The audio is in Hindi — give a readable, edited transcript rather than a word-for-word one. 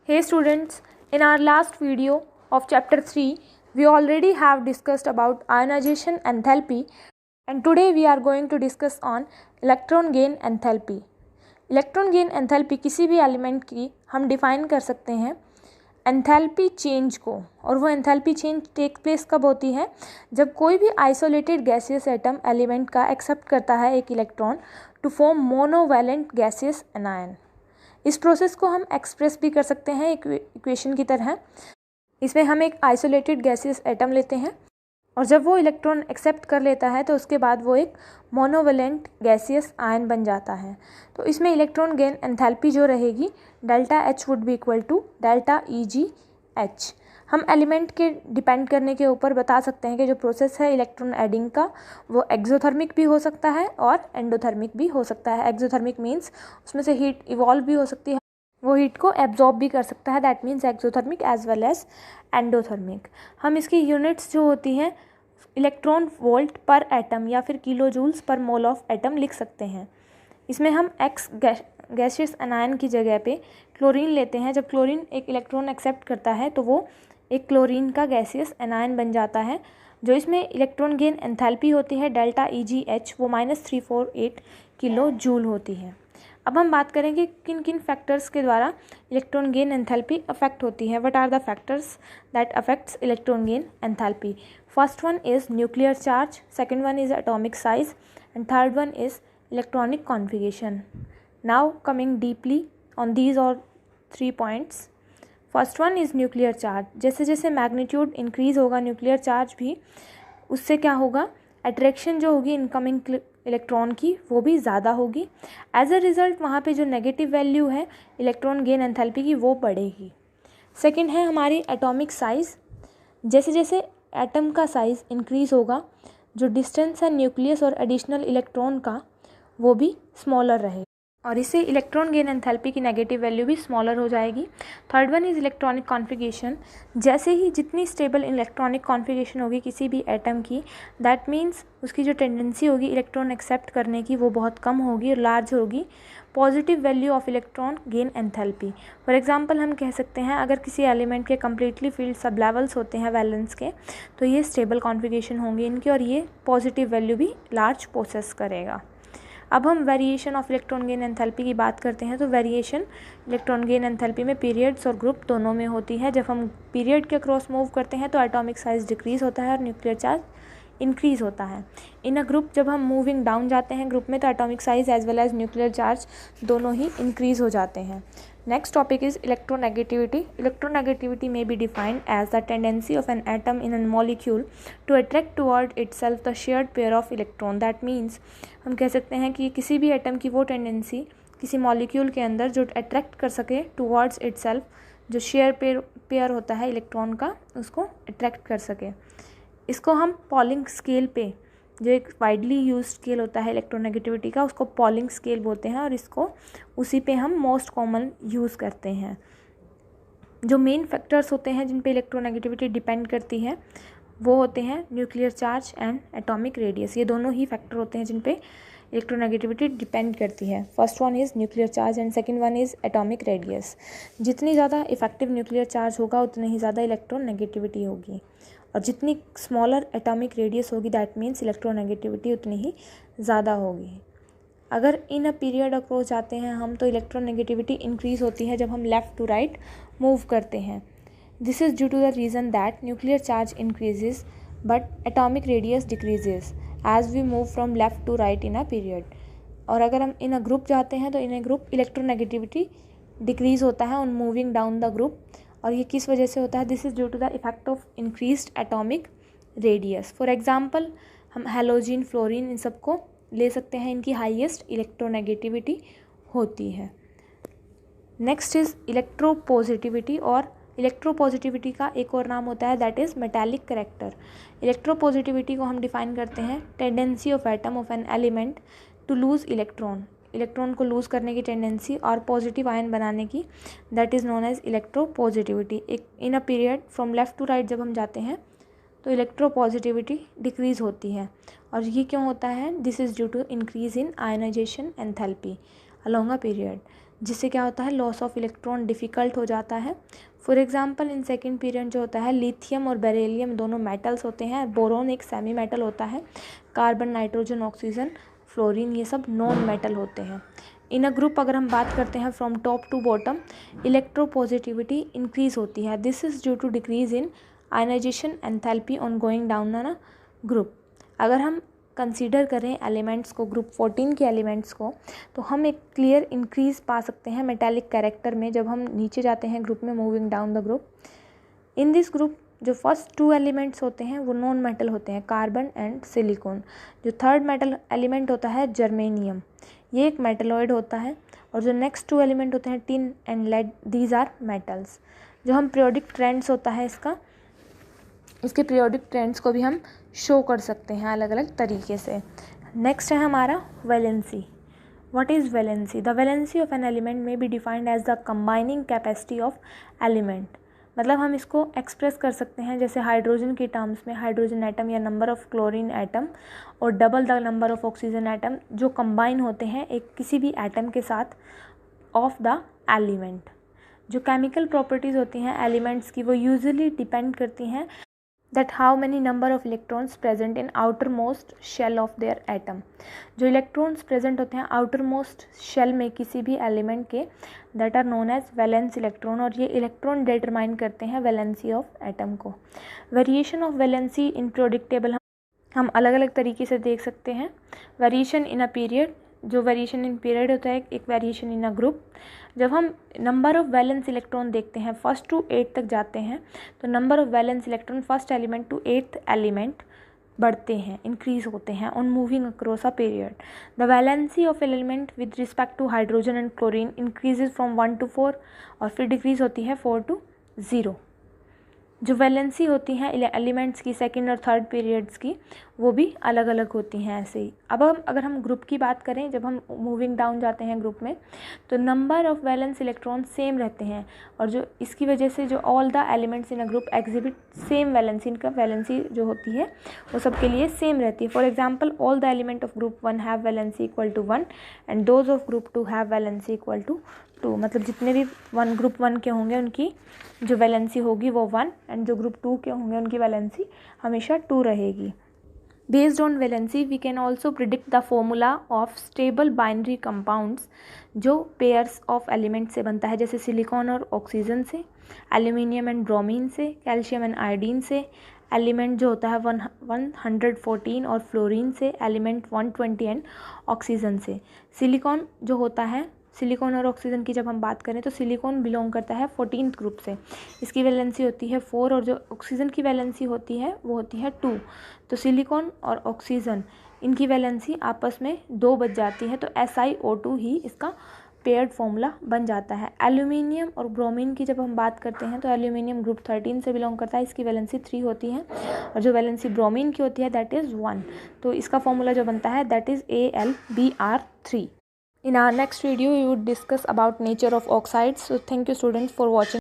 Hey students, in our last video of chapter 3, we already have discussed about ionization enthalpy, and today we are going to discuss on electron gain enthalpy. Electron gain enthalpy किसी भी एलिमेंट की हम डिफाइन कर सकते हैं एंथैल्पी चेंज को, और वो एंथैल्पी चेंज टेक प्लेस कब होती है? जब कोई भी आइसोलेटेड गैसियस एटम एलिमेंट का एक्सेप्ट करता है एक electron to form monovalent gaseous anion. इस प्रोसेस को हम एक्सप्रेस भी कर सकते हैं एक इक्वेशन की तरह। इसमें हम एक आइसोलेटेड गैसियस एटम लेते हैं और जब वो इलेक्ट्रॉन एक्सेप्ट कर लेता है तो उसके बाद वो एक मोनोवैलेंट गैसियस आयन बन जाता है। तो इसमें इलेक्ट्रॉन गेन एंथैल्पी जो रहेगी delta H would be equal to delta E G H. हम एलिमेंट के डिपेंड करने के ऊपर बता सकते हैं कि जो प्रोसेस है इलेक्ट्रॉन एडिंग का वो एक्सोथर्मिक भी हो सकता है और एंडोथर्मिक भी हो सकता है। एक्सोथर्मिक मीन्स उसमें से हीट इवॉल्व भी हो सकती है, वो हीट को एब्जॉर्ब भी कर सकता है, that means exothermic as well as endothermic. हम इसकी यूनिट्स जो होती हैं इलेक्ट्रॉन वोल्ट पर एटम या फिर kilo joules per mole of atom लिख सकते हैं। इसमें हम एक्स गैसियस एनायन की जगह पे क्लोरीन लेते हैं। जब क्लोरीन एक इलेक्ट्रॉन एक्सेप्ट करता है तो वो एक क्लोरीन का गैसियस एनायन बन जाता है। जो इसमें इलेक्ट्रॉन गेन एंथैल्पी होती है डेल्टा ई जी एच, वो -348 किलो जूल होती है। अब हम बात करेंगे किन किन फैक्टर्स के द्वारा इलेक्ट्रॉन गेन एंथैल्पी अफेक्ट होती है। What are the factors that affects electron gain enthalpy? First one is nuclear charge, second one is atomic size, and third one is electronic configuration. Now coming deeply on these और 3 points. First one is nuclear charge. जैसे जैसे मैग्नीट्यूड इंक्रीज़ होगा न्यूक्लियर चार्ज भी, उससे क्या होगा, अट्रैक्शन जो होगी इनकमिंग इलेक्ट्रॉन की वो भी ज़्यादा होगी। एज अ रिज़ल्ट वहाँ पे जो नेगेटिव वैल्यू है इलेक्ट्रॉन गेन एंथैल्पी की वो बढ़ेगी। सेकेंड है हमारी एटॉमिक साइज़। जैसे जैसे एटम का साइज़ इंक्रीज़ होगा, जो डिस्टेंस है न्यूक्लियस और एडिशनल इलेक्ट्रॉन का वो भी स्मॉलर रहेगा, और इससे इलेक्ट्रॉन गेन एंथैल्पी की नेगेटिव वैल्यू भी स्मॉलर हो जाएगी। Third one is electronic configuration. जैसे ही जितनी स्टेबल इलेक्ट्रॉनिक कॉन्फिगरेशन होगी किसी भी एटम की, दैट मीन्स उसकी जो टेंडेंसी होगी इलेक्ट्रॉन एक्सेप्ट करने की वो बहुत कम होगी और लार्ज होगी। Positive value of electron gain enthalpy, for example हम कह सकते हैं अगर किसी एलिमेंट के कम्प्लीटली फील्ड सब लेवल्स होते हैं वैलेंस के, तो ये स्टेबल कॉन्फिगरेशन होंगे इनकी और ये पॉजिटिव वैल्यू भी लार्ज पोसेस करेगा। अब हम variation of electron gain enthalpy की बात करते हैं। तो वेरिएशन इलेक्ट्रॉन गेन एंथैल्पी में पीरियड्स और ग्रुप दोनों में होती है। जब हम पीरियड के क्रॉस मूव करते हैं तो एटॉमिक साइज डिक्रीज़ होता है और न्यूक्लियर चार्ज इंक्रीज़ होता है। इन अ ग्रुप जब हम मूविंग डाउन जाते हैं ग्रुप में तो atomic size as well as nuclear charge दोनों ही इंक्रीज़ हो जाते हैं। Next topic is electronegativity. Electronegativity may be defined as the tendency of an atom in a molecule to attract toward itself the shared pair of electron. That means हम कह सकते हैं कि किसी भी एटम की वो टेंडेंसी किसी मॉलिक्यूल के अंदर जो अट्रैक्ट कर सके टुवर्ड्स इटसेल्फ, जो शेयर पेयर होता है इलेक्ट्रॉन का उसको अट्रैक्ट कर सके। इसको हम पॉलिंग स्केल पे, जो एक वाइडली यूज स्केल होता है इलेक्ट्रोनेगेटिविटी का, उसको पॉलिंग स्केल बोलते हैं और इसको उसी पे हम मोस्ट कॉमन यूज़ करते हैं। जो मेन फैक्टर्स होते हैं जिन पे इलेक्ट्रोनेगेटिविटी डिपेंड करती है वो होते हैं nuclear charge and atomic radius. ये दोनों ही फैक्टर होते हैं जिन पे इलेक्ट्रोनेगेटिविटी डिपेंड करती है। First one is nuclear charge and second one is atomic radius. जितनी ज़्यादा इफेक्टिव न्यूक्लियर चार्ज होगा उतनी ही ज़्यादा इलेक्ट्रोनेगेटिविटी होगी, और जितनी स्मॉलर एटॉमिक रेडियस होगी दैट मीन्स इलेक्ट्रोनेगेटिविटी उतनी ही ज़्यादा होगी। अगर इन अ पीरियड अक्रॉस जाते हैं हम तो इलेक्ट्रोनेगेटिविटी इंक्रीज़ होती है जब हम लेफ़्ट टू राइट मूव करते हैं। This is due to the reason that nuclear charge increases but atomic radius decreases as we move from left to right in a period. और अगर हम इन अ ग्रुप जाते हैं तो in a group electronegativity decrease होता है on moving down the group, और ये किस वजह से होता है? This is due to the effect of increased atomic radius. For example हम हैलोजन, फ्लोरीन इन सबको ले सकते हैं, इनकी हाईएस्ट इलेक्ट्रोनेगेटिविटी होती है। नेक्स्ट इज़ इलेक्ट्रोपॉजिटिविटी, और इलेक्ट्रोपॉजिटिविटी का एक और नाम होता है that is metallic character. Electropositivity को हम डिफाइन करते हैं tendency of atom of an element to lose electron को लूज़ करने की टेंडेंसी और पॉजिटिव आयन बनाने की, that is known as electropositivity. एक in a period from left to right जब हम जाते हैं तो इलेक्ट्रोपॉजिटिविटी डिक्रीज़ होती है, और ये क्यों होता है? This is due to increase in ionisation enthalpy along a period. जिससे क्या होता है, लॉस ऑफ इलेक्ट्रॉन डिफ़िकल्ट हो जाता है। For example in second period जो होता है, लिथियम और बेरिलियम दोनों मेटल्स होते हैं, बोरोन एक सेमी मेटल होता है, कार्बन, नाइट्रोजन, ऑक्सीजन, फ्लोरीन ये सब नॉन मेटल होते हैं। इन अ ग्रुप अगर हम बात करते हैं from top to bottom, electropositivity increase होती है। This is due to decrease in ionisation enthalpy on going down a group. अगर हम कंसीडर करें एलिमेंट्स को, ग्रुप 14 के एलिमेंट्स को, तो हम एक क्लियर इंक्रीज पा सकते हैं मेटालिक कैरेक्टर में जब हम नीचे जाते हैं ग्रुप में, moving down the group. In this group जो फर्स्ट 2 एलिमेंट्स होते हैं वो नॉन मेटल होते हैं, कार्बन एंड सिलिकॉन। जो थर्ड मेटल एलिमेंट होता है जर्मेनियम, ये एक मेटलॉइड होता है। और जो नेक्स्ट 2 एलिमेंट होते हैं tin and lead, these are metals. जो हम पीरियोडिक ट्रेंड्स होता है इसके पीरियोडिक ट्रेंड्स को भी हम शो कर सकते हैं अलग अलग तरीके से। नेक्स्ट है हमारा valency. What is valency? The valency of an element may be defined as the combining capacity of element. मतलब हम इसको एक्सप्रेस कर सकते हैं जैसे हाइड्रोजन की टर्म्स में, हाइड्रोजन एटम या नंबर ऑफ क्लोरीन एटम और double the number of oxygen atom जो कंबाइन होते हैं एक किसी भी एटम के साथ ऑफ द एलिमेंट। जो केमिकल प्रॉपर्टीज़ होती हैं एलिमेंट्स की वो यूजुअली डिपेंड करती हैं that how many number of electrons present in outermost shell of their atom। जो इलेक्ट्रॉन्स प्रेजेंट होते हैं outermost shell में किसी भी एलिमेंट के, that are known as valence electron, और ये इलेक्ट्रॉन डिटरमाइन करते हैं वैलेंसी ऑफ एटम को। Variation of valency in periodic table हम अलग अलग तरीके से देख सकते हैं। वेरिएशन इन अ पीरियड, जो वेरिएशन इन पीरियड होता है, एक वेरिएशन इन अ ग्रुप। जब हम नंबर ऑफ वैलेंस इलेक्ट्रॉन देखते हैं, फर्स्ट टू 8 तक जाते हैं, तो number of valence electron first element to 8th element बढ़ते हैं, इंक्रीज होते हैं on moving across a period. The valency of element with respect to hydrogen and chlorine increases from 1 to 4 और फिर डिक्रीज होती है 4 to 0। जो वैलेंसी होती हैं एलिमेंट्स की सेकंड और थर्ड पीरियड्स की, वो भी अलग अलग होती हैं ऐसे ही। अब अगर हम ग्रुप की बात करें, जब हम मूविंग डाउन जाते हैं ग्रुप में, तो number of valence electron same रहते हैं और जो इसकी वजह से जो all the elements in a group exhibit same valency, इनका वैलेंसी जो होती है वो सबके लिए सेम रहती है। For example, all the element of group 1 have valency equal to 1 and those of group 2 have valency equal to 2। मतलब जितने भी ग्रुप 1 के होंगे उनकी जो वैलेंसी होगी वो 1 एंड जो ग्रुप 2 के होंगे उनकी वैलेंसी हमेशा 2 रहेगी। Based on valency we can also predict the formula of stable binary compounds जो पेयर्स ऑफ एलिमेंट से बनता है, जैसे सिलिकॉन और ऑक्सीजन से, एल्यूमिनियम एंड ब्रोमीन से, कैल्शियम एंड आयोडीन से, एलिमेंट जो होता है 114 और फ्लोरीन से, एलिमेंट 120 एंड ऑक्सीजन से। सिलिकॉन जो होता है, सिलिकॉन और ऑक्सीजन की जब हम बात करें तो सिलिकॉन बिलोंग करता है 14th ग्रुप से, इसकी वैलेंसी होती है 4 और जो ऑक्सीजन की वैलेंसी होती है वो होती है 2। तो सिलिकॉन और ऑक्सीजन इनकी वैलेंसी आपस में 2 बच जाती है, तो SiO2 ही इसका पेयर्ड फॉर्मूला बन जाता है। एल्यूमिनियम और ब्रोमीन की जब हम बात करते हैं तो एल्यूमिनियम ग्रुप 13 से बिलोंग करता है, इसकी वैलेंसी 3 होती है और जो वैलेंसी ब्रोमीन की होती है दैट इज़ 1। तो इसका फॉर्मूला जो बनता है that is AlBr3। In our next video, we would discuss about nature of oxides. So thank you students for watching.